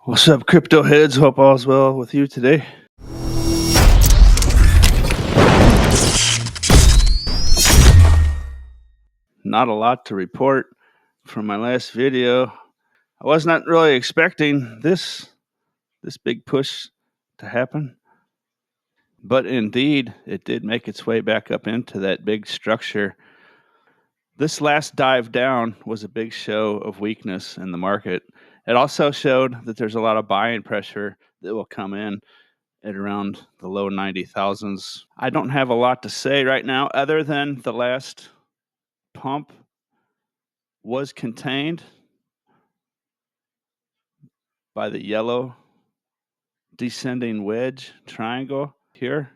What's up, crypto heads? Hope all's well with you today. Not a lot to report from my last video. I was not really expecting this big push to happen, but indeed it did make its way back up into that big structure. This last dive down was a big show of weakness in the market. It also showed that there's a lot of buying pressure that will come in at around the low 90,000s. I don't have a lot to say right now other than the last pump was contained by the yellow descending wedge triangle here.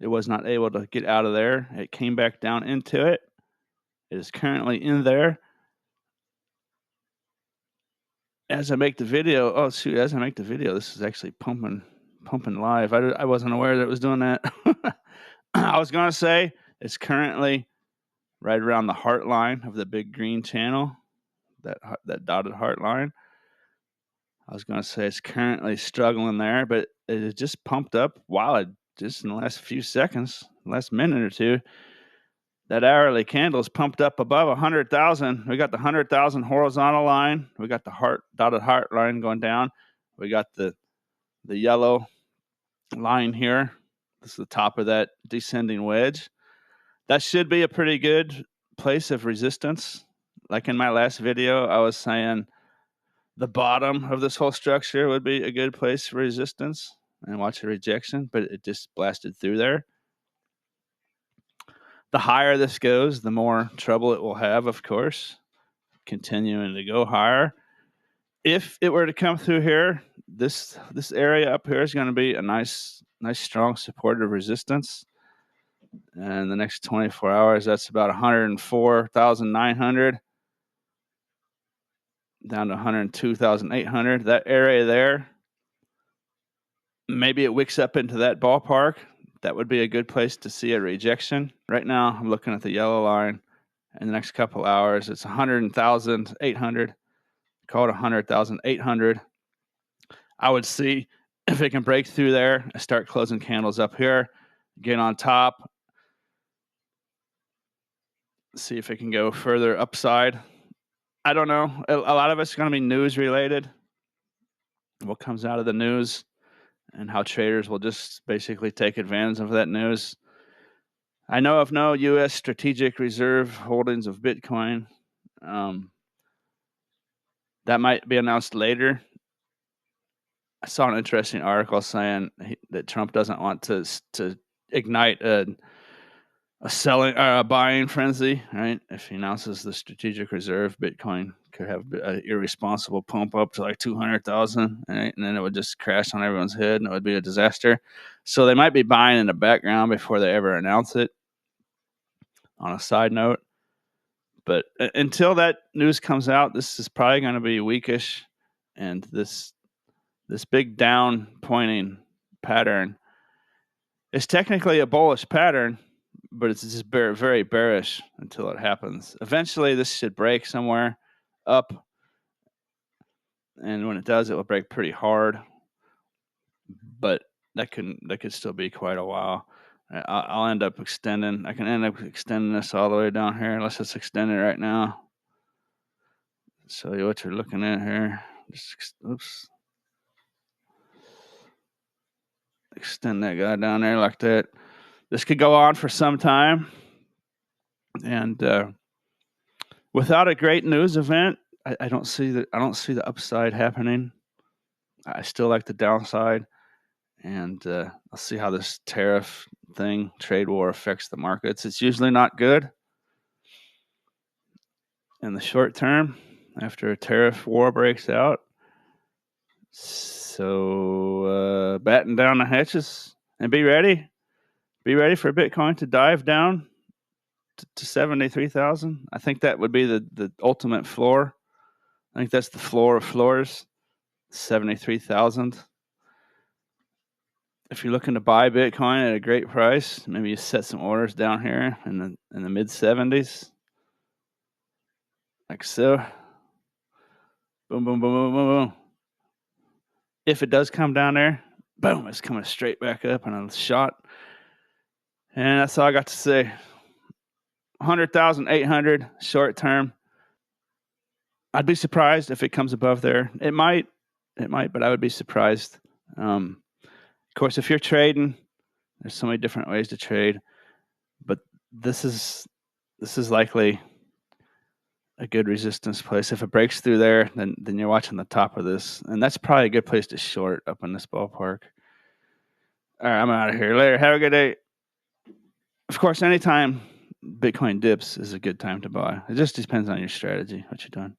It was not able to get out of there. It came back down into it. It is currently in there. As I make the video, this is actually pumping live. I wasn't aware that it was doing that. I was going to say it's currently right around the heart line of the big green channel, that dotted heart line. I was going to say it's currently struggling there, but it just pumped up just in the last few seconds, last minute or two. That hourly candle is pumped up above 100,000. We got the 100,000 horizontal line. We got the dotted heart line going down. We got the yellow line here. This is the top of that descending wedge. That should be a pretty good place of resistance. Like in my last video, I was saying the bottom of this whole structure would be a good place for resistance and watch a rejection, but it just blasted through there. The higher this goes, the more trouble it will have, of course, continuing to go higher. If it were to come through here, this area up here is going to be a nice strong supportive resistance. And the next 24 hours, that's about 104,900 down to 102,800. That area there, maybe it wicks up into that ballpark. That would be a good place to see a rejection. Right now, I'm looking at the yellow line. In the next couple hours, it's 100,800. Call it 100,800. I would see if it can break through there and start closing candles up here, get on top, see if it can go further upside. I don't know. A lot of it's going to be news related. What comes out of the news and how traders will just basically take advantage of that news. I know of no U.S. strategic reserve holdings of Bitcoin. That might be announced later. I saw an interesting article saying that Trump doesn't want to ignite a selling or a buying frenzy, right? If he announces the strategic reserve, Bitcoin could have an irresponsible pump up to like 200,000, right? And then it would just crash on everyone's head, and it would be a disaster. So they might be buying in the background before they ever announce it. On a side note, but until that news comes out, this is probably going to be weakish, and this big down pointing pattern is technically a bullish pattern, but it's just very bearish until it happens. Eventually, this should break somewhere up, and when it does, it will break pretty hard. But that could still be quite a while. I'll end up extending. I can end up extending this all the way down here. Let's just extend it right now. Show you what you're looking at here. Extend that guy down there like that. This could go on for some time, and without a great news event, I don't see the upside happening. I still like the downside, and I'll see how this tariff thing, trade war, affects the markets. It's usually not good in the short term after a tariff war breaks out. So batten down the hatches and be ready. Be ready for Bitcoin to dive down to 73,000. I think that would be the ultimate floor. I think that's the floor of floors, 73,000. If you're looking to buy Bitcoin at a great price, maybe you set some orders down here in the mid 70s, like so. Boom, boom, boom, boom, boom, boom. if it does come down there, boom, it's coming straight back up and a shot. And that's all I got to say. 100,000, 800 short term. I'd be surprised if it comes above there. It might, but I would be surprised. Of course, if you're trading, there's so many different ways to trade, but this is likely a good resistance place. If it breaks through there, then you're watching the top of this, and that's probably a good place to short up in this ballpark. All right, I'm out of here. Later. Have a good day. Of course, anytime Bitcoin dips is a good time to buy. It just depends on your strategy, what you're doing.